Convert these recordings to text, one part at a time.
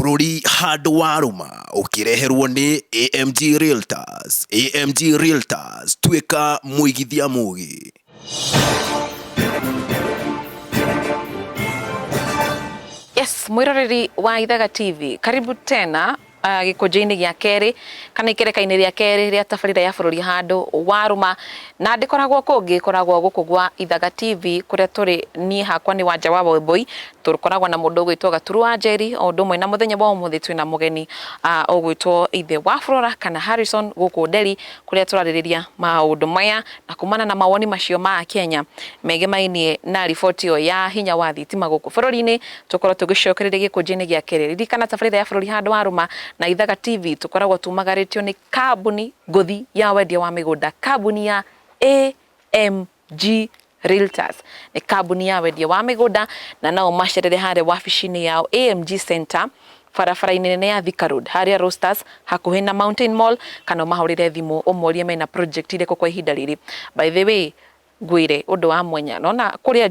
Bũrũri Handũ Warũma ũkĩreherwo nĩ AMG Realtors. AMG Realtors, tuĩka mũigithia mũgi. Yes, mwiroreri wa Ithaga TV, karibu tena gĩkũnjĩ-inĩ gĩa kerĩ kana ikereka-inĩ rĩa kerĩ rĩa tabarĩra ya bũrũri Handũ Warũma, na ndĩkoragwo kũngĩ koragwo gũkũ gwa Ithaga TV kũrĩa tũrĩ niĩ hakwa nĩ Wanja wa Wambũi, tũkoragwo na mũndũ ũgwĩtwo Gaturu wa Njeri, o ũndũ ũmwe na mũthenya wa ũmũthĩ twĩna mũgeni ũgwĩtwo ithe wa Flora kana Harrison gũkũ Nderi, kũrĩa tũrarĩrĩria maũndũ maya na kumana na mawoni macio ma Kenya megemainie na riboti ĩyo ya hinya wa thitima gũkũ bũrũri-inĩ. Tũkorwo tũgĩcokereria gĩkũnjĩ-inĩ gĩa kerĩ, ririkana tabarĩra ya bũrũri Handũ Warũma na Ithaga TV tũkoragwo tumagarĩtio nĩ kambuni ngũthi ya wendia wa mĩgũnda, kambuni ya AMG Realtors. Nĩ kambuni ya wendia wa mĩgũnda na nao macerere harĩa wabici-inĩ yao AMG Center barabara-inĩ nene ya Thika Road harĩa Roasters hakuhĩ na Mountain Mall, kana mahũrĩre thimũ ũmorie mena project irĩkũ kwa ihinda rĩrĩ. By the way, ngwĩre ũndũ wa mwanya, nona kũrĩa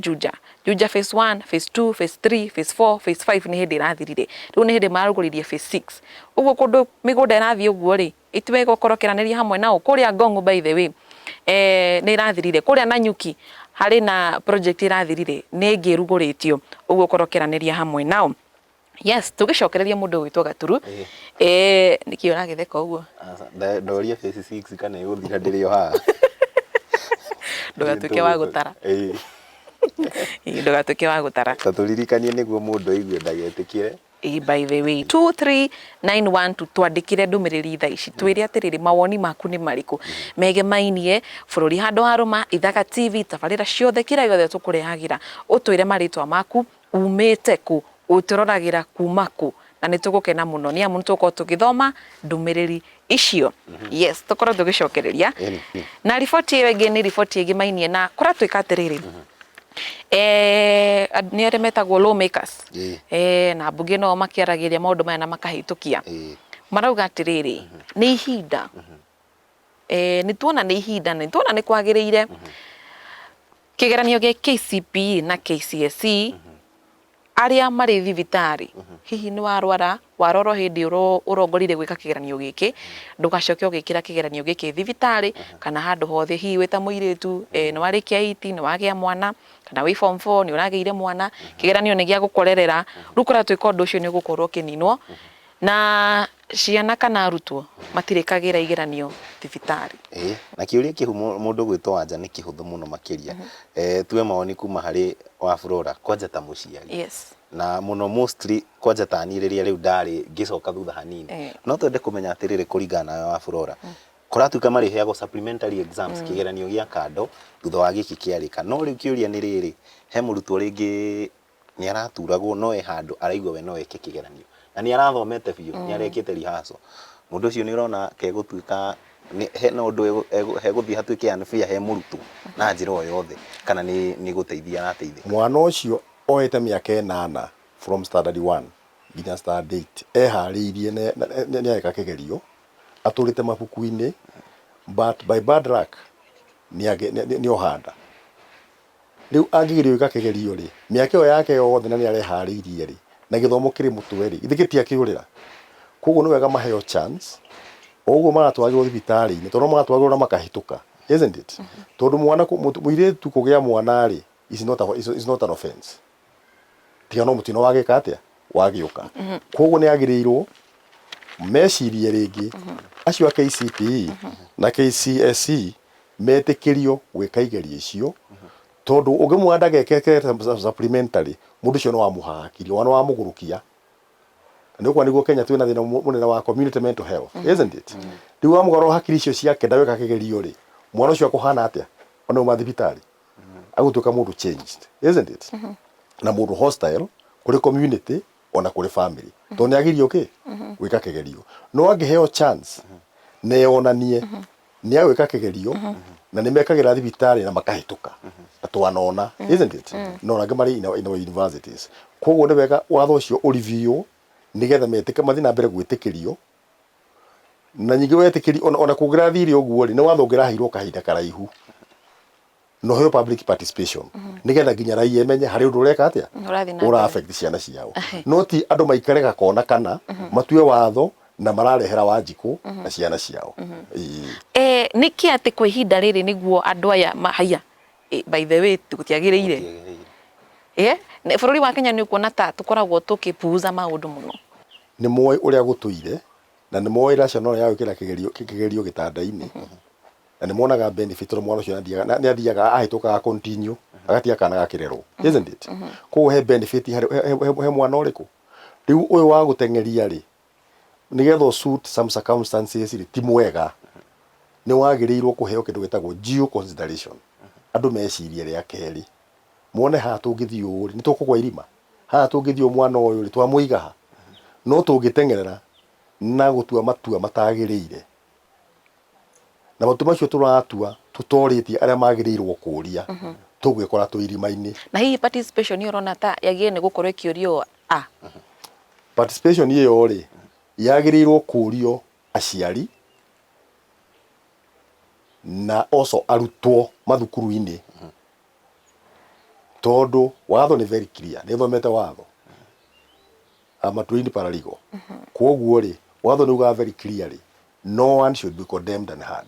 Juja phase 1, phase 2, phase 3, phase 4, phase 5 nĩ hĩndĩ ĩrathirire. Rĩu nĩ hĩndĩ marugũririe phase 6. Ũguo kũndũ mĩgũnda ĩrathiĩ ũguo rĩ, itiwega gũkorokeranĩria hamwe nao. Kũrĩa Ngong'u by the way nĩ ĩrathirire. Kũrĩa Nanyuki harĩ na project ĩrathirire nĩ ĩngĩ ĩrugũrĩtio. Ũguo korokeranĩria hamwe nao. Yes, tũgĩcokereria mũndũ ũgwĩtwo Gaturu. Nĩkĩ ũragĩtheka ũguo? Ndoria phase 6 kana ĩgũthira ndĩrĩ o haha. Ndũgatuĩke wa gũtara. Ndũgatuĩke wa gũtara. Tatũririkanie nĩguo mũndũ aigue ndagetĩkire. By the way, 2391 twandĩkire ndũmĩrĩri thaa ici twĩre atĩrĩrĩ mawoni maku nĩ marĩkũ megemainie bũrũri Handũ Warũma, Ithaga TV, tabarĩra ciothe kĩrĩa gĩothe tũkũrehagĩra. Ũtwĩre marĩtwa maku, umĩte kũ, ũtũroragĩra kuma kũ, na nĩ tũgũkena mũno nĩ amu nĩtũgũkorwo tũgĩthoma ndũmĩrĩri icio. Yes, tũkorwo tũgĩcokereria. Na riboti ĩyo ĩngĩ nĩ riboti ĩgemainie na kũratwĩka atĩrĩrĩ, nĩ arĩa metagwo lawmakers, na mbunge no makĩaragĩria maũndũ maya na makahĩtũkia. Marauga atĩrĩrĩ, nĩ ihinda, nĩ tuona nĩ ihinda, nĩ tuona nĩ kwagĩrĩire kĩgeranio gĩa KCPE na KCSE arĩa marĩ thibitarĩ, hihi nĩ warwara warorwo hĩndĩ ũrongorire gwĩka kĩgeranio gĩkĩ, ndũgacoke ũgĩkĩra kĩgeranio gĩkĩ thibitarĩ kana handũ hothe, hihi wĩ ta mũirĩtu nĩ warĩkia 8 nĩ wagĩa mwana, kana wĩ form 4 nĩ ũragĩire mwana, kĩgeranio nĩ gĩa gũkorerera. Rĩu kũratuĩka ũndũ ũcio nĩ ũgũkorwo ũkĩninwo na ciana kana arutwo matirĩkagĩra igeranio thibitarĩ. Na kĩũria kĩhu mũndũ gwĩtwo Wanja nĩ kĩhũthũ mũno makĩria. Tue mawoni kuma harĩ wa Flora kwanja ta mũciari. Yes. Na mũno mostly kwanja ta niĩ rĩrĩa rĩu ndarĩ ngĩcoka thutha hanini. No twende kũmenya atĩrĩrĩ kũringana na wa Flora. Kũratuĩka marĩheagwo supplementary exams kĩgeranio gĩa kando thutha wa gĩkĩ kĩarĩka. No rĩu kĩũria nĩ rĩrĩ, he mũrutwo rĩngĩ nĩ araturagwo no handũ araigua we no eke kĩgeranio. Na nĩ arathomete biũ, nĩ arekĩte rehearsal. Mũndũ ũcio nĩ ũrona kegũtuĩka hena ũndũ hegũthiĩ hatuĩke unfair he mũrutwo na njĩra o yothe, kana nĩ gũteithia arateithĩka. Mwana ũcio oete mĩaka 8 from standard 1 nginya standard 8 eharĩirie nĩ areka kĩgerio, atũrĩte mabuku-inĩ, but by bad luck nĩ ohanda. Rĩu angĩgerio gwĩka kĩgerio rĩ, mĩaka ĩyo yake yothe na nĩ areharĩirie rĩ, na gĩthomo kĩrĩ mũtwe rĩ, ithikĩtie akĩũrĩra. Koguo nĩ wega maheo chance, ũguo maratwaragĩrwo thibitarĩ-inĩ, tondũ maratwaragĩrwo na makahĩtũka, isn't it? Tondũ mwana mũirĩtu kũgĩa mwana rĩ is not an offense. Tiga no mũtino wagĩka atĩa wagĩũka. Koguo nĩ agĩrĩirwo mecirie rĩngĩ acio a KCPE na KCSE metĩkĩrio gwĩka igerio icio, tondũ ũngĩmwona ndagekĩra supplementary mũndũ ũcio no wamũhakirio, wana wamũgũrũkia. Nĩguo nĩguo Kenya twĩna thĩna mũnene wa community mental health, isn't it? Rĩu wamũgarũra hakiri icio ciake ndageka kĩgerio rĩ, mwana ũcio akũhana atĩa ona uma thibitarĩ, agũtuĩka mũndũ changed, isn't it? Na mũndũ hostile kũrĩ community ona kũrĩ family, tondũ nĩ agirio gwĩka kĩgerio. No angĩheo chance na yonanie nĩ agwĩka kĩgerio na nĩ mekagĩra thibitarĩ na makahĩtũka na twanona, isn't it? No angĩ marĩ in universities. Koguo nĩ wega watho ũcio ũreview nĩgetha metĩke mathiĩ na mbere gwĩtĩkĩrio, na nyingĩ wetĩkĩrio ona kũngĩrathire ũguo rĩ, nĩ watho ũngĩraheirwo kahinda karaihu. no heo public participation nigetha nginya raia menye hari undu ureka atia ura affect ciana ciao no ti andu maikare gakona kana matue watho na mararehera Wanjiku na ciana ciao niki ati kwa ihinda riri niguo andu aya haya by the way tutiagiriire ne bũrũri wa Kenya ni kuona ta tukoragwo tukipuuza maundu muno ni moy uria gutuire na ni moy rational ya gukira kigerio gitanda-ini na ni monaga benefit ro mwana ucio ni athiaga ahituka continue agatia kana gakirerwo isn't it ko he benefit he mwana uriku riu uyu wa gutengeria ri nigetho suit some circumstances ri ti mwega ni wagirirwo kuheo kindu gitagwo due consideration andu mecirie ria keri muone ha tungithio ri ni tukugwa irima ha tungithio mwana uyu ri twamuigaha no tungitengerera na gutua matua matagiriire na matua macio turatua tutoritie aria magirirwo kuria tugwikora tu irima-ini na hii participation ni urona ta yagie ni gukorwo ikiurio participation iyo ri yagirirwo kurio aciari na also arutwo mathukuru-ini tondu watho ni very clear ni thomete watho amatuini paralegal koguo ri watho ni uga very clearly no one should be condemned and hard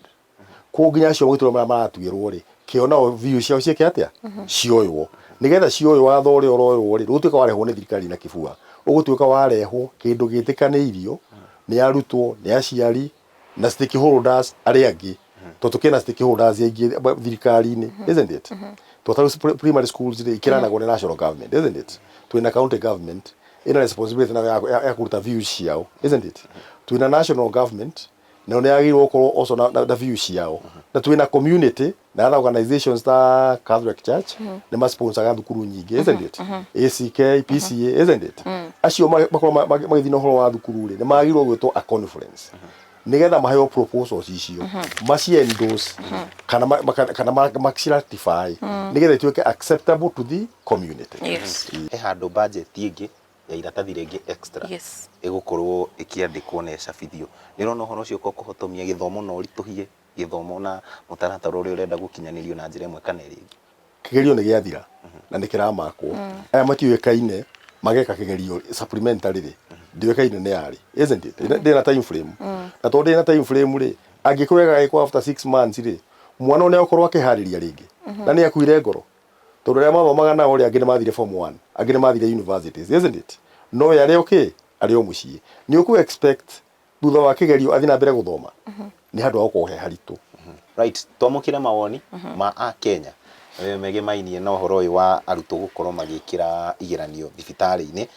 ko nginya cio gwitwo maratuirwo ri kiona view ciao cieke atia cioywo nigetha cioywo watho uri oroywo ri rutuika warehwo ni thirikari na kibua ugutuika warehwo kindu gitikaniirio ni arutwo ni aciari na stakeholders aria angi to tukina stakeholders aingi thirikari-ini isn't it to primary schools ri ikiranago ni national government isn't it twina county government ina responsibility na ya kuruta views ciao isn't it twina national government na ne agirwo gukorwo also na views ciao na twina community na other organizations ta Catholic Church ni ma sponsor thukuru nyingi isn't it ACK PCA isn't it acio makorwo magithina horo wa thukuru ri ni magirwo gwitwo a conference nigetha maheo proposals icio maci endorse kana maxiratify nigetha ituike acceptable to the community he handu budget ingi ya iratathi ringi extra igukorwo ikiandikwo na icabithio nirona horo ucio ko kuhotomia githomo no rituhie githomo na mutaratara uria urenda gukinyanirio na njira imwe kana ringi kigerio ni giathira na nikiramakwo aya matiuikaine mageka kigerio supplementary ri ndiuikaine ni ari isn't it ndina time frame na to ndina time frame ri angikwega iko after 6 months ri mwana ne okorwo akihariria ringi na ni akuire ngoro tondu ria mathomaga nao ri angi ni mathire form 1 angi ni mathire universities isn't it no yari okay ari o mucii ni uku expect thutha wa kigerio athi na mbere guthoma ni handu ha gukohe haritu right twamukire mawoni ma a Kenya mege mainie na uhoro uyu wa arutwo gukorwo magikira igeranio thibitari-ini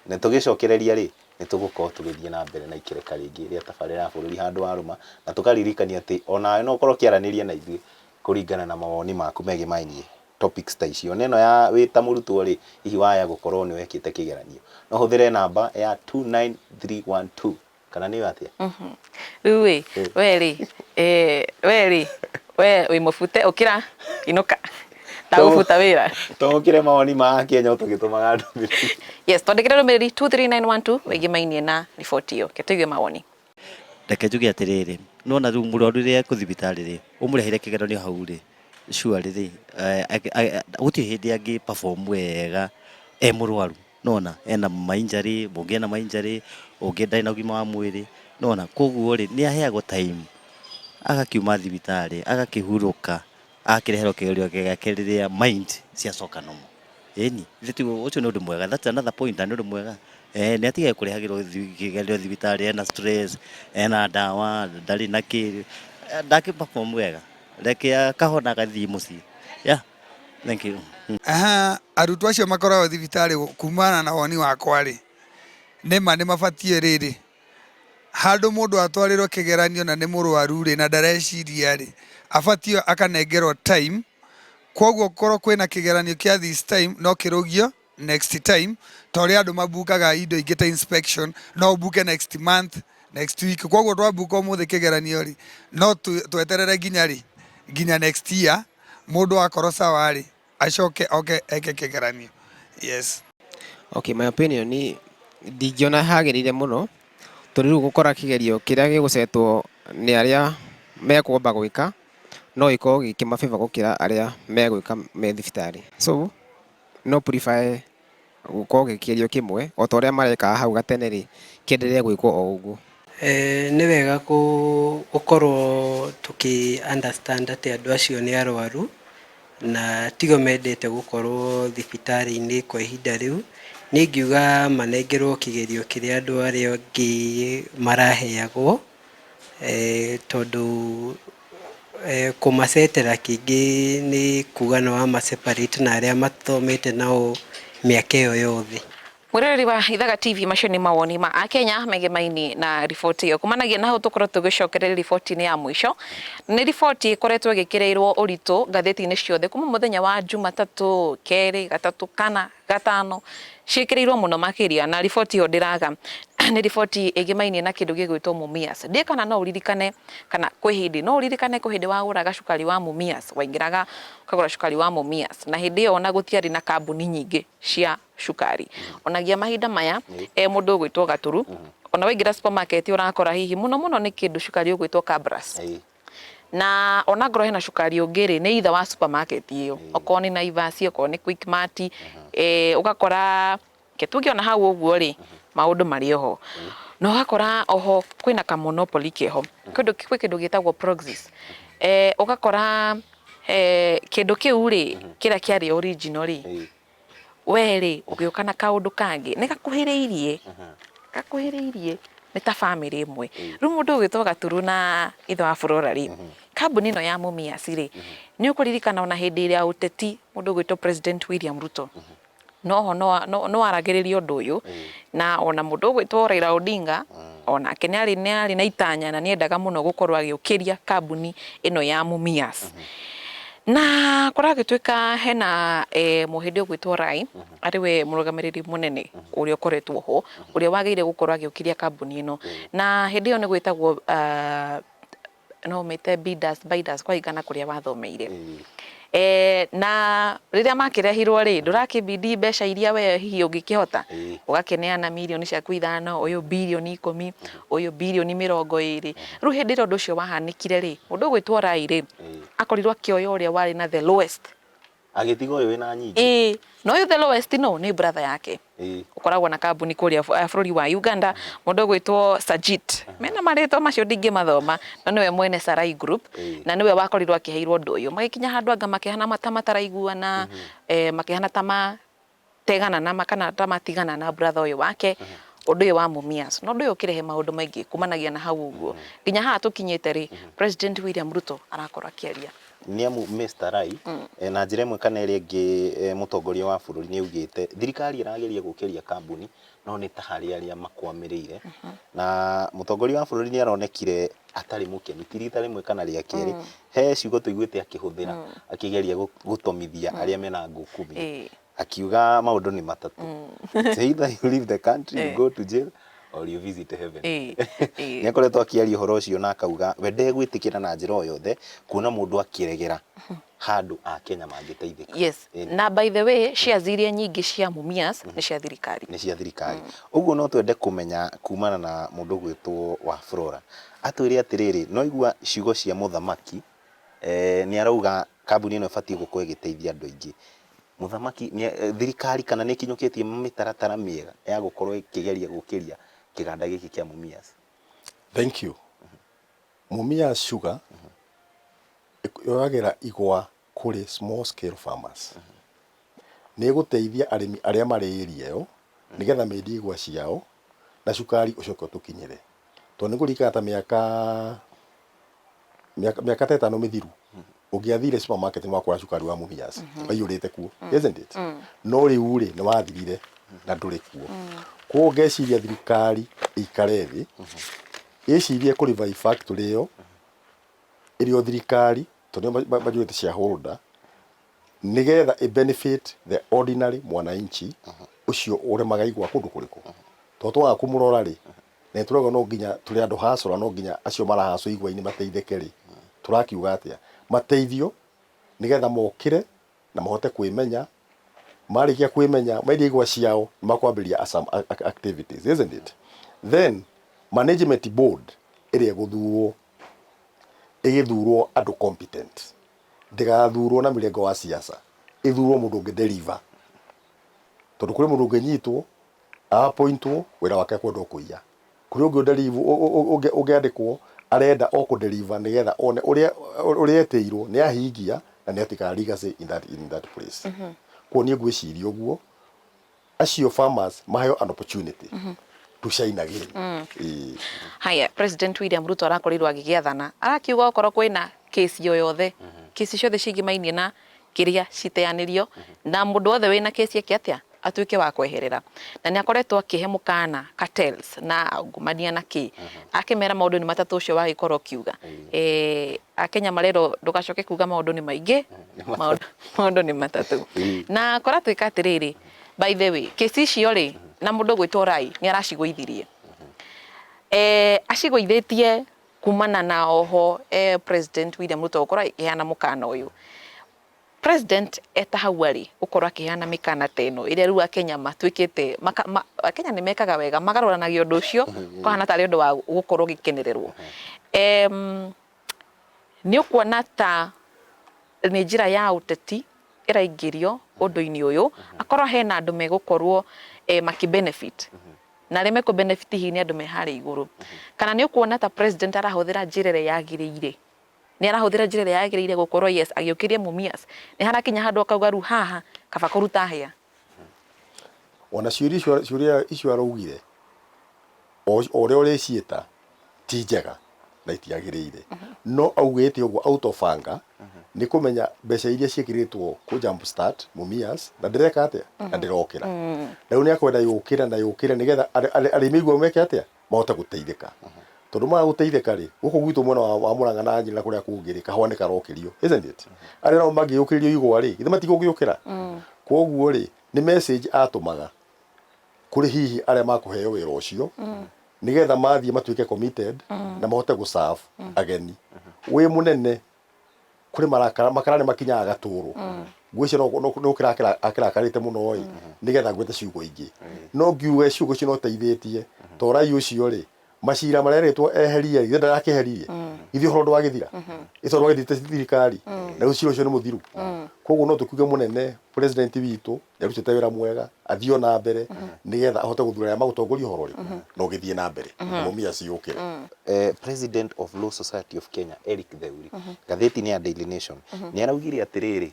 na tugicokereria ri ni tugukorwo tugithie na mbere na ikireka ringi ria tabarira ya bũrũri Handũ Warũma na tukaririkania ati ona no ukorwo kiaraniria na ithuĩ kuringana na mawoni maku mege mainie topics ta icio neno ya wita murutwo ri hihi waya gukorwo ni wekite kigeranio no huthire namba ya 29312 kana ni atia uwe weri we mufute ukira inuka tagufuta wira tongokire mawoni ma Kenya tugitumaga ndumiri yes twandikire ndumiri 23912 wegi mainie na report iyo ketuige mawoni reke njuge atiriri nona riu murwaru ria kuthibitari ri umurehire kigeranio hau ri sure ri guti hindi angi perform wega murwaru nona ena mainjari bungi ena mainjari ungi ndai na ugima wa mwiri nona koguo ri ni aheagwo time agakiuma thibitari agakihuruka akirehero kigerio gake riria mind cia coka nomo eni thitu ucio ni undu mwega that's another point and undu mwega ni atige kurehagirwo kigerio thibitari ena stress ena dawa ndari na kiri ndaki perform wega reke akahona gathii mucii thank you arutwo acio makoragwo thibitari kumana na woni wakwa ri nima ni mabatie riri handu mundu atwarirwo kigeranio na ni murwaru ri na ndareciria ri abatio akanengerwo time koguo korwo kwina kigeranio kia this time no kirugio next time tori andu mabukaga indo ingi ta inspection no buke next month next week koguo twabuka umuthi kigeranio ri no tweterere ginya next year mundu akorwo sawa ri acoke eke kigeranio yes okay my opinion ni ndigiona hagirire muno toriru gukora kigerio kiria gigucetwo ni aria mekwomba gwika no ikorwo gĩkĩmabĩva gũkĩra arĩa megwĩka me thibitarĩ. So no prefer gũkorwo gĩkĩgerio kĩmwe o ta ũrĩa marekaga hau gatene rĩ, kĩendelee gwĩkwo o ũguo. Nĩ wega gũkorwo tũkĩ understand atĩ andũ acio nĩ arwaru na tigo mendete gũkorwo thibitarĩ-inĩ kwa ihinda rĩu. Niĩ ingiuga manengerwo kĩgerio kĩrĩa andũ arĩa angĩ maraheagwo, tondũ kũmacetera kĩngĩ nĩ kuga no wamaseparate na arĩa mathomete nao mĩaka ĩyo yothe. Mwĩroreri wa Ithaga TV, macio nĩ mawoni ma Akenya megemaini na riboti ĩyo. Kumanagia na hau tũkorwo tũgĩcokereria riboti-inĩ ya mũico. Nĩ riboti ĩkoretwo ĩgĩkĩrĩirwo ũritũ ngathĩti-inĩ ciothe kuma mũthenya wa Jumatatũ, Kerĩ, Gatatũ, Kana, Gatano, ciĩkĩrĩirwo mũno makĩria, na riboti ĩyo ndĩraga nĩ riboti ĩgĩmainie na kĩndũ gĩgwĩtwo Mumias. Ndiĩ kana no ũririkane kana kwĩ hĩndĩ no ũririkane kwĩ hĩndĩ wagũraga cukari wa Mumias, waingĩraga ũkagũra cukari wa Mumias, na hĩndĩ ĩyo ona gũtiarĩ na kambuni nyingĩ cia cukari. Onagia mahinda maya mũndũ ũgwĩtwo Gatũrũ, ona waingĩra supermarket ũrakora hihi mũno mũno nĩ kĩndũ cukari ũgwĩtwo Cabras. Na ona ngoro hena cukari ũngĩ rĩ nĩ itha wa supermarket ĩyo, okorwo nĩ Naivas, okorwo nĩ Quickmart, ũgakora ketũngiona hau ũguo rĩ maũndũ marĩ oho. Na ũgakora oho kwĩna ka monopoly keho, kwĩ kĩndũ gĩtagwo Proxys. Ũgakora kĩndũ kĩu rĩ kĩrĩa kĩarĩ original rĩ we rĩ ũgĩũka na kaũndũ kangĩ nĩ gakuhĩrĩirie nĩ ta family ĩmwe. Rĩu mũndũ ũgĩtwo Gatũrũ na ithe wa Flora rĩ, kambuni ĩno ya Mumias rĩ, nĩ ũkũririkana ona hĩndĩ ĩrĩa ũteti mũndũ ũgwĩtwo President William Ruto no aragĩrĩria ũndũ ũyũ, na ona mũndũ ũgwĩtwo Raila Odinga onake nĩ arĩ na itanya na nĩendaga mũno gũkorwo agĩũkĩria kambuni ĩno ya Mumias. Na kũragĩtuĩka hena mũhĩndĩ ũgwĩtwo Rai, arĩwe mũrũgamĩrĩri mũnene ũrĩa ũkoretwo ho, ũrĩa wagĩrĩire gũkorwo agĩũkĩria kambuni ĩno, na hĩndĩ ĩyo nĩ gwĩtagwo no mete bidders kũringana kũrĩa wathomeire. Na rĩrĩa makĩrehirwo rĩ ndũrakĩbidi mbeca iria we hihi ũngĩkĩhota ũgakĩneana mirioni ciaku 5, ũyũ birioni 10, ũyũ birioni 20. Rĩu hĩndĩ ĩrĩa ũndũ ũcio wahanĩkire rĩ, mũndũ ũgwĩtwo Rai rĩ akorirwo akĩoya ũrĩa warĩ na the lowest, agĩtiga ũyũ wĩna nyingĩ. No ũyũ the lowest no nĩ brother yake ũkoragwo na kambuni kũrĩa bũrũri wa Uganda, mũndũ ũgwĩtwo Sajit. Mena marĩtwa macio ndingĩmathoma, na nĩwe mwene Sarai Group, na nĩwe wakorirwo akĩheirwo ũndũ ũyũ. Magĩkinya handũ anga makĩhana mataraiguana, makĩhana ta mategana na kana ta matigana na brother ũyũ wake, ũndũ ũyũ wa Mumias. No ũndũ ũyũ ũkĩrehe maũndũ maingĩ kumanagia na hau ũguo. Nginya haha tũkinyĩte rĩ, President William Ruto arakorwo akĩaria. Nĩamu Mr. Rai na njĩra ĩmwe kana ĩrĩa ĩngĩ mũtongoria wa bũrũri nĩ augĩte thirikari ĩrageria gũkĩria kambuni no nĩ ta harĩ arĩa makwamĩrĩire, na mũtongoria wa bũrũri nĩ aronekire atarĩ mũkeni ti rita rĩmwe kana rĩa kerĩ. He ciugo tũiguĩte akĩhũthĩra akĩgeria gũtomithia arĩa mena ngũkũmi, akiuga maũndũ nĩ matatũ. Either you leave the country, you go to jail, or you visit heaven. Nĩ akoretwo akĩaria ũhoro ũcio na akauga we ndegwĩtĩkĩra na njĩra o yothe kuona mũndũ akĩregera handũ a Kenya mangĩteithĩka. Yes, na by the way shares iria nyingĩ cia Mumias nĩ cia thirikari. Nĩ cia thirikari. Ũguo no twende kũmenya kumana na mũndũ ũgwĩtwo wa Flora atwĩre atĩrĩrĩ, no igua ciugo cia mũthamaki nĩ arauga kambuni ĩno ĩbatiĩ gũkorwo ĩgĩteithia andũ aingĩ. Mũthamaki thirikari kana nĩ kinyũkĩtie mĩtaratara mĩega ya gũkorwo ĩkĩgeria gũkĩria kĩganda gĩkĩ kĩa Mumias? Thank you. Mumias sugar yoagĩra igwa kũrĩ small scale farmers. Nĩ gũteithia arĩmi arĩa marĩ area ĩyo nĩgetha mendie igwa ciao na cukari ũcoke ũtũkinyĩre. Tondũ nĩ kũringana ta mĩaka ta 5 mĩthiru ũngĩathire supermarket wakora cukari wa Mumias waiyũrĩte kuo, isn't it? No rĩu rĩ nĩ wathirire na ndũrĩ kuo. Kwa ngeciria thirikari ikare thĩ ĩcirie kũrevive factory ĩyo ĩrĩ o thirikari tondũ majority shareholder nĩgetha ĩ benefit the ordinary mwananchi ũcio ũremaga igwa kũndũ kũrĩkũ. Tondũ twaga kũmũrora rĩ na tũrauga no nginya tũrĩ andũ hacũra, no nginya acio marahacũ igwa-inĩ mateithĩke rĩ, tũrakiuga atĩa mateithio nĩgetha mokĩre na mahote kwĩmenya. Marĩkia kwĩmenya mairie igwa ciao makwambĩrĩria some activities, isn't it? Then management board ĩrĩa gũthuo igithurwo andu competent ndigathurwo na mirengo wa siasa ithurwo mundu ngedeliver tondu kuri mundu ngenyitwo appointwo wira wake kwenda kuiya kuri ungi deliver ungiandikwo arenda o ku deliver nigetha one uria eteirwo ni ahingia na ni atika legacy in that place kwa ni ngwiciria uguo acio farmers mahayo an opportunity to shine again. Haya, President William Ruto arakorirwo agigiathana arakiuga okorwo kwina case yoyothe case ciothe cingimainie na kiria citeanirio na mundu wothe wina case yake atia atuike wa kweherera na ni akoretwo akihe mukana cartels na ngumania na ki akimera maundu ni matatu ucio wagikorwo kiuga akenya marero ndugacoke kuga maundu ni maingi maundu ni matatu na kora twika atiriri by the way case icio ri na mundu gwitwo Rai ni aracigũithirie acigũithĩtie kumana na oho President William Ruto gũkorwo akĩheana mũkana ũyũ President etahau ari gũkorwo akĩheana mĩkana teno ĩrĩa rĩu Akenya matuĩkĩte Akenya nĩ mekaga wega magarũranagia ũndũ ũcio kahana tarĩ ũndũ wa gũkorwo gĩkenererwo nĩ ũkuona ta nĩ njĩra ya ũteti ĩraingĩrio ũndũ-inĩ ũyũ akorwo hena andũ megũkorwo makibenefit na reme ko benefit hi ni andu me hari iguru kana ni ukuona ta president arahũthĩra njĩra yagĩrĩire ni arahũthĩra njĩra yagĩrĩire gukorwo yes agĩũkĩria Mumias ni harakinya handu akauga ru haha kaba kũruta hĩa ona ciuria icio araugire ore ore cieta ti njega na itiagĩrĩire no augĩte ũguo out of anger ni kumenya mbeca iria ciĩkĩrĩtwo ku jump start Mumias na ndireka atia na ndirokira rĩu ni akwenda yũkĩra nigetha arĩmi guo meke atia mahota guteithĩka tondu ma guteithĩka ri guku gwitũ mwena wa Murang'a na Nyĩrĩ na kuria kungĩ kahone karokĩrio isn't it arĩa no mangĩyũkĩrio igwa ri ithe matigũgĩũkĩra koguo ri ni message atumaga kuri hihi arĩa makuheo wĩra ũcio nigetha mathie matuike committed na mahote guserve ageni we munene kuri makara ni makinyaga gaturu gwicio no kirakarite muno oi nigetha gwete ciugo ingi no ngiuge ciugo cino teithĩtie to Rai ucio ri macira mareretwo eherie ithe ndarakeheririe ithe horo ndwagithira ico ndwagithite thirikari na ucio ucio ni muthiru koguo no tukuge munene president witũ yarutĩte wĩra mwega athio na mbere nigetha ahote guthura ya magutongoria horo ri no githie na mbere Mumias yũkĩre President of Law Society of Kenya Eric Theuri gatheti-inĩ ya Daily Nation ni araugire atiriri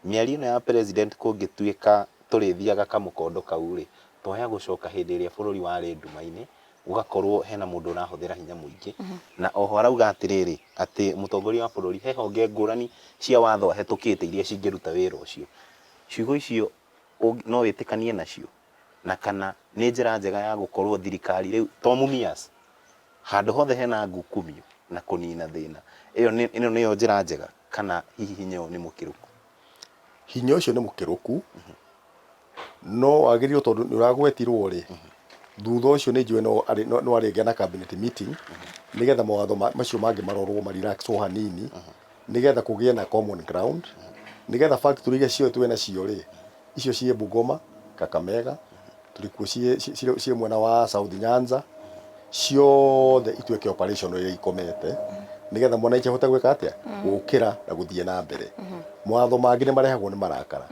miario ĩno ya president kũngĩtuĩka tũrĩthiaga kamũkondo kau ri toya gucoka hĩndĩ ĩrĩa bũrũri warĩ nduma-inĩ ugakorwo hena mundu urahũthĩra hinya mũingĩ na oho arauga atiriri ati mutongoria wa bũrũri he honge ngũrani cia watho hetũkĩte iria cingĩruta wĩra ũcio ciugo icio no wĩtĩkanie nacio na kana nĩ njĩra njega ya gũkorwo thirikari rĩu to Mumias handũ hothe hena ngukumio na kũnina thĩna ĩno nĩyo njĩra njega kana hihi hinya ũyũ nĩ mũkĩrũku hinya ũcio nĩ mũkĩrũku no wagĩrĩirwo tondũ nĩ ũragwetirwo ri thutha ũcio nĩ njũĩ no arĩgĩa na cabinet meeting nigetha mawatho macio mangĩ marorwo marelaxwo hanini nigetha kũgĩe na common ground nigetha factory iria cio twĩ nacio ri icio ciĩ Bungoma Kakamega turikuo ciĩ mwena wa South Nyanza ciothe ituĩke operational iria ikomete nigetha mwananchi ahote gwĩka atia gũkĩra na gũthie na mbere mawatho mangĩ nĩ marehagwo nĩ marakara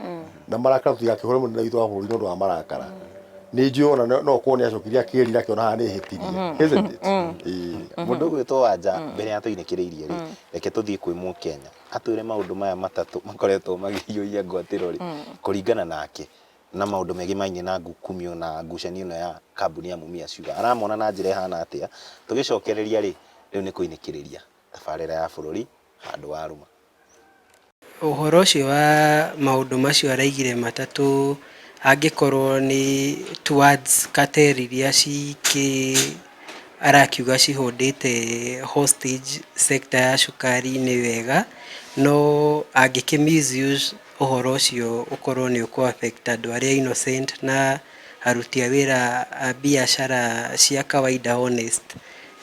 na marakara tutigakĩhũre mũnene witũ wa bũrũri nĩ ũndũ wa marakara ni njiona no kuona acokiria kĩrira kĩona haha nĩ hĩtirie isn't it mundu gwĩtwo Wanja mbere ya tũinĩkĩrĩirie ri reke tũthiĩ kwĩ Mũkenya atwĩre maũndũ maya matatũ makoretwo magĩhiũhia ngwatĩro ri kũringana nake na maũndũ megiĩ mainĩ na ngukumio na ngucanio ĩno ya kambuni ya Mumias yuga aramona na njĩra ĩhana atĩa tũgĩcokereria ri rĩu nĩ kũinĩkĩrĩria tabarĩra ya bũrũri Handũ Warũma ũhoro ũcio wa maũndũ macio araigire matatũ angĩkorwo ni towards cartel iria arakiuga cihũndĩte hostage sector ya cukari nĩ wega no angĩkĩ misuse ũhoro ũcio ũkorwo nĩ ũkũ affect andũ arĩa innocent na aruti a wĩra a biacara cia kawaida honest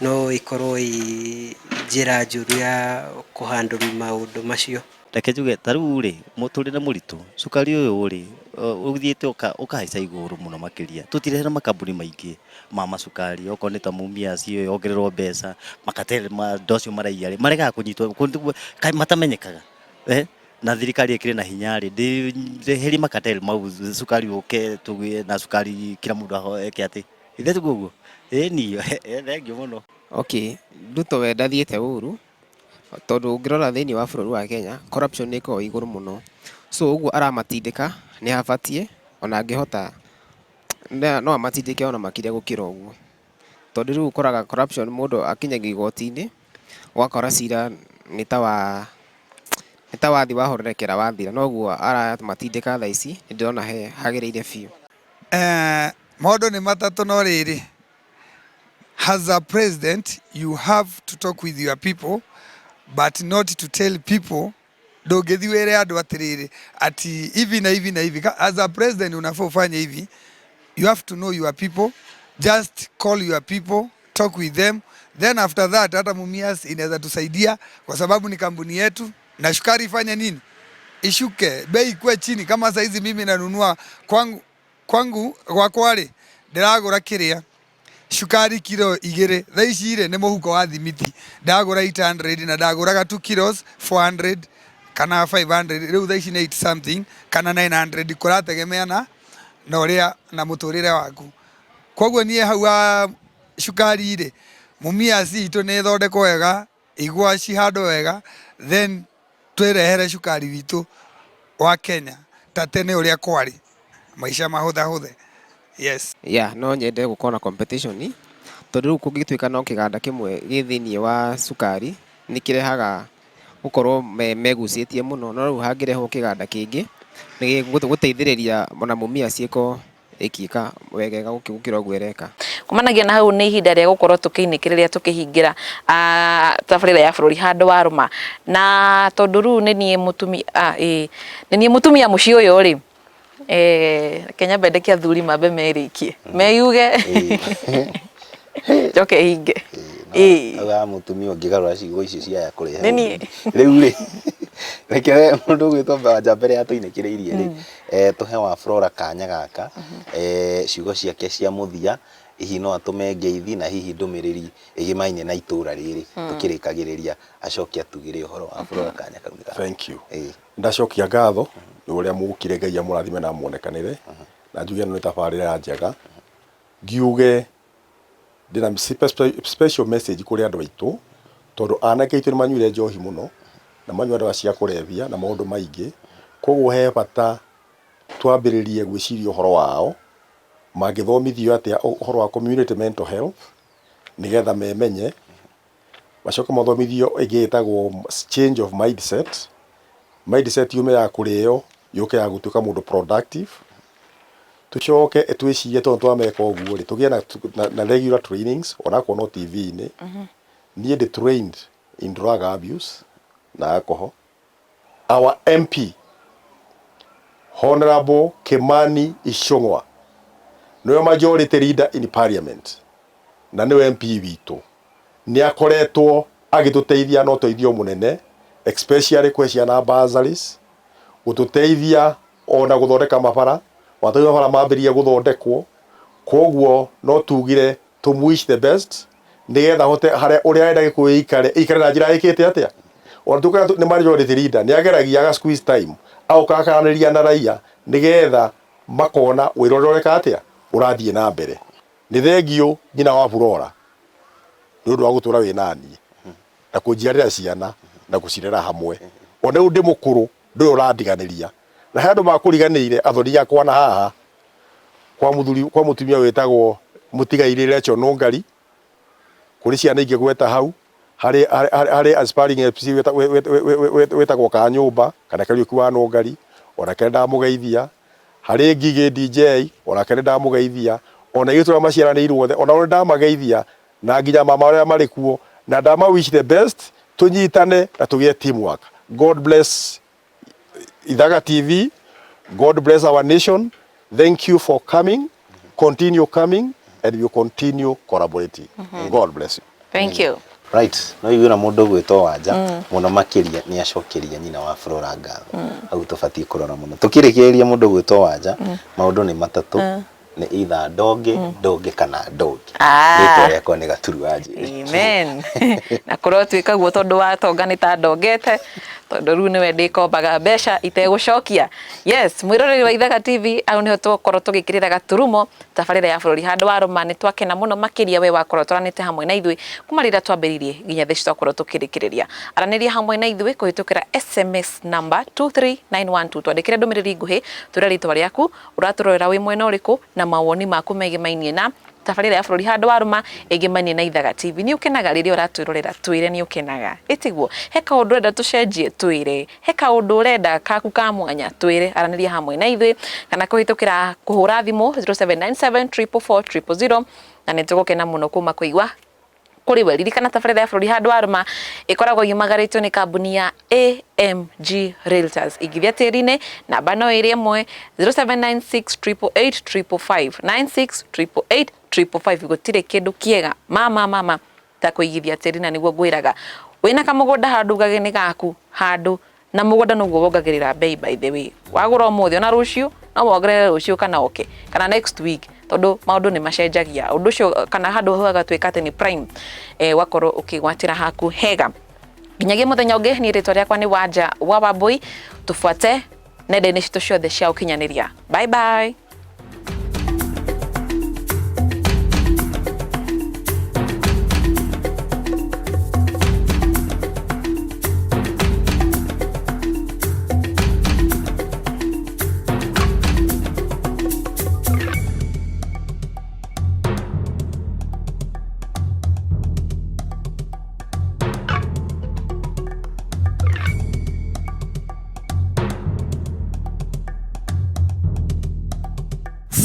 no ikorwo njĩra njũru ya kũhandle maũndũ macio reke njuge ta rĩu rĩ mũtũrĩre mũritũ cukari ũyũ rĩ uthiite ukahaica iguru muno makiria tutirehera makambuni maingi ma macukari okorwo ni ta Mumias iyo yongererwo mbeca makatele ndocio maraiya marega kunyitwo matamenyekaga na thirikari ikire na hinya ri ndiheri makatele mau cukari uke tugie na cukari kila mundu ahoeke ati ithe tuguo ni thengio muno. Okay, Ruto we ndathiĩte ũru tondũ ũngĩrora thĩinĩ wa bũrũri wa Kenya corruption nĩ ĩkoragwo igũrũ mũno, so ũguo aramatindĩka nĩ abatie ona angĩhota no amatindĩke ona makĩria gũkĩra ũguo, tondũ rĩu ũkoraga corruption mũndũ akinyagia igoti-inĩ ũgakora cira nĩ ta wathi wahorerekera wathira, noguo aramatindĩka thaa ici nĩ ndĩrona hagĩrĩire biũ. Maũndũ nĩ matatũ no rĩrĩ. As a president, you have to talk with your people, but not to tell people ndũngĩthi wĩre andũ atĩrĩrĩ ati hivi na hivi na hivi. As a president unafaa ufanye hivi. You have to know your people, just call your people, talk with them, then after that hata Mumias inaweza tusaidia kwa sababu ni kampuni yetu, na sukari ifanye nini, ishuke, bei ikuwe chini. Kama saa hizi mimi nanunua kwangu kwa Kwale ndĩragũra kĩrĩa sukari kilo 2 thaa ici nĩ mũhuko wa thimiti ndagũra 800 na ndagũraga 2 kilos 400 kana 500, rĩu thaa ici nĩ 8 something kana 900, kũrategemea na ũrĩa na mũtũrĩre waku. Koguo niĩ hau wa sukari Mumias itũ nĩ ĩthondekwo wega, igwa cihandwo wega, then twĩrehere sukari witũ wa Kenya ta tene ũrĩa kwarĩ maisha mahũthahũthe. Yes. Yeah, no nyende gũkorwo na competition tondũ rĩu kũngĩtuĩka no kĩganda kĩmwe gĩ thĩinĩ wa sukari nĩ kĩrehaga gũkorwo megucĩtie mũno, no rĩu hangĩrehwo kĩganda kĩngĩ nĩ gũteithĩrĩria ona Mumias ciĩko ĩkĩka wegega gũkĩra ũguo ĩreka. Kumanagia na hau nĩ ihinda rĩa gũkorwo tũkĩinĩkĩrĩria tũkĩhingira tabarĩra ya bũrũri handũ Warũma, na tondũ rĩu nĩ niĩ mũtumia mũciĩ ũyũ rĩ Kenya bendeke athuri mambe merĩkie meyuge njoke hinge aga mũtumia ũngĩgarũra ciugo icio cia kũrehe rĩu rĩ reke mũndũ gwĩtwo nja mbere ya tũinĩkĩrĩirie rĩ tũhe wa Flora kanya gaka ciugo ciake cia mũthia hihi no atũme ngeithi na hihi ndũmĩrĩri ĩgĩmaine na itũra rĩrĩ tũkĩrĩkagĩrĩria acoke atugĩre ũhoro wa Flora kanya kau. Thank you. Ndacokia ngatho nĩ ũrĩa mũgũkire Ngai amũrathime na muonekanĩre na njuge nĩ tabarĩra njega, ngiuge ndĩna special message kũrĩ andũ aitũ tondũ anake aitũ nĩ manyuire njohi mũno na manyua ndawa cia kũrebia na maũndũ maingĩ, koguo he bata twambĩrĩrie gwĩciria ũhoro wao, mangĩthomithio atĩa ũhoro wa community mental health nĩgetha memenye, macoke mathomithio ĩgĩtagwo change of mindset yume ya kũrĩo yũke ya gũtuĩka mũndũ productive, tucoke twĩcirie tondũ twameka ũguo rĩ tũgĩe na regular trainings onakorwo no TV-inĩ. Niĩ ndĩ trained in drug abuse na alcohol. Our MP Honorable Kimani Ichung'wa nĩwe majority leader in parliament na nĩwe MP witũ, nĩ akoretwo agĩtũteithia na ũteithio mũnene especially kwĩ ciana bursaries, gũtũteithia ona gũthondeka mabara, watũi mabara mambĩrĩrie gũthondekwo, koguo no tugire to wish the best nĩgetha hote harĩa ũrĩa arenda Gĩkũyũ ikare na njĩra ĩkĩte atĩa, ona tukaga nĩ majority leader nĩ ageragia aga squeeze time aũkakaranĩria na raia nĩgetha makona wĩroreka atĩa ũrathiĩ na mbere. Nĩ thengio nyina wa Flora nĩ ũndũ wa gũtũra wĩnaniĩ na kũnjiarĩra ciana na gũcirera hamwe, ona rĩu ndĩ mũkũrũ ndũrĩ ũrandiganĩria na he andũ makũriganĩire athoni yakwa na haha kwa mũtumia wĩtagwo mũtigairĩre Chonongari, kũrĩ ciana ingĩ gweta hau harĩ aspiring FC wĩtagwo Kanyũmba kana Kariũki wa Nongari, ona kene ndamũgeithia, harĩ Ngigĩ DJ ona kene ndamũgeithia, ona gĩtũra maciaranĩirwo othe ona ndamageithia, na nginya mama arĩa marĩ kuo na ndama wish the best, tunyitane na tũgĩe teamwork. God bless Ithaga TV, God bless our nation. Thank you for coming, continue coming and you continue collaborating. God bless you. Thank you. Right, no yura mundu gwitwo wanja muno makiria ni acokeria nyina wa Flora ngatho au tubatie kurora muno tukirikiria mundu gwitwo wanja maundu ni matatu ni either doge kana dogi rĩtwa rĩakwa nĩ Gaturu Wanjĩrĩ. Amen. Na korwo twĩka guo tondu watonga nĩ ta ndongete tondu rĩu nĩwe ndĩkombaga mbeca itegũcokia. Yes, mwĩroreri wa Ithaga TV au nĩho tũkorwo tũgĩkĩrĩra gaturumo tabarĩra ya bũrũri handũ Warũma nĩ twakena mũno makĩria we wakorwo tũranĩte hamwe na ithuĩ kuma rĩrĩa twambĩrĩirie nginya thĩ twakorwo tũkĩrĩkĩrĩria. Aranĩria hamwe na ithuĩ kũhĩtũkĩra SMS number 23912 twandĩkĩre ndũmĩrĩri nguhĩ twĩre rĩtwa rĩaku ũratũrorera wĩ mwena ũrĩkũ na mawoni maku megemainie na tabarĩra ya bũrũri handũ Warũma ĩgemainie na Ithaga TV. Nĩ ũkenaga rĩrĩa ũratwĩrorera twĩre nĩ ũkenaga ĩtiguo he kaũndũ ũrenda tũcenjie twĩre he kaũndũ ũrenda kaku ka mwanya twĩre aranĩria hamwe na ithuĩ kana kũhĩtũkĩra kũhũra thimũ 0797444000 na nĩ tũgũkena mũno kuma kũigua kuri we ririkana tabarĩra ya bũrũri handũ Warũma ĩkoragwo yumagarĩtwo nĩ kambuni ya AMG Realtors igithia tĩri-inĩ namba no ĩrĩ ĩmwe 0796888555 96888555 gũtirĩ kĩndũ kĩega mama ta kũigithia tĩri na nĩguo ngwĩraga wĩna kamũgũnda handũ gageni gaku handũ na mũgũnda nĩguo wongagĩrĩra bei by the way wagũra ũmũthĩ ona rũciũ no wongerere rũciũ kana oke kana next week tondu maundu ni macenjagia undu ucio kana handu haga twika ati ni prime wakorwo ukigwatira haku hega nginyagia muthenya ungi ni ritwa riakwa ni Wanja wa Wambui tufuate nenda-inĩ citũ ciothe cia ũkinyanĩria. Bye bye.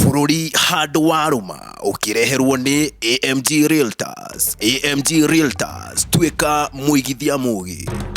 Bũrũri handũ Warũma ũkĩreherwo nĩ AMG Realtors. AMG Realtors, tuĩka mũigithia mũgi.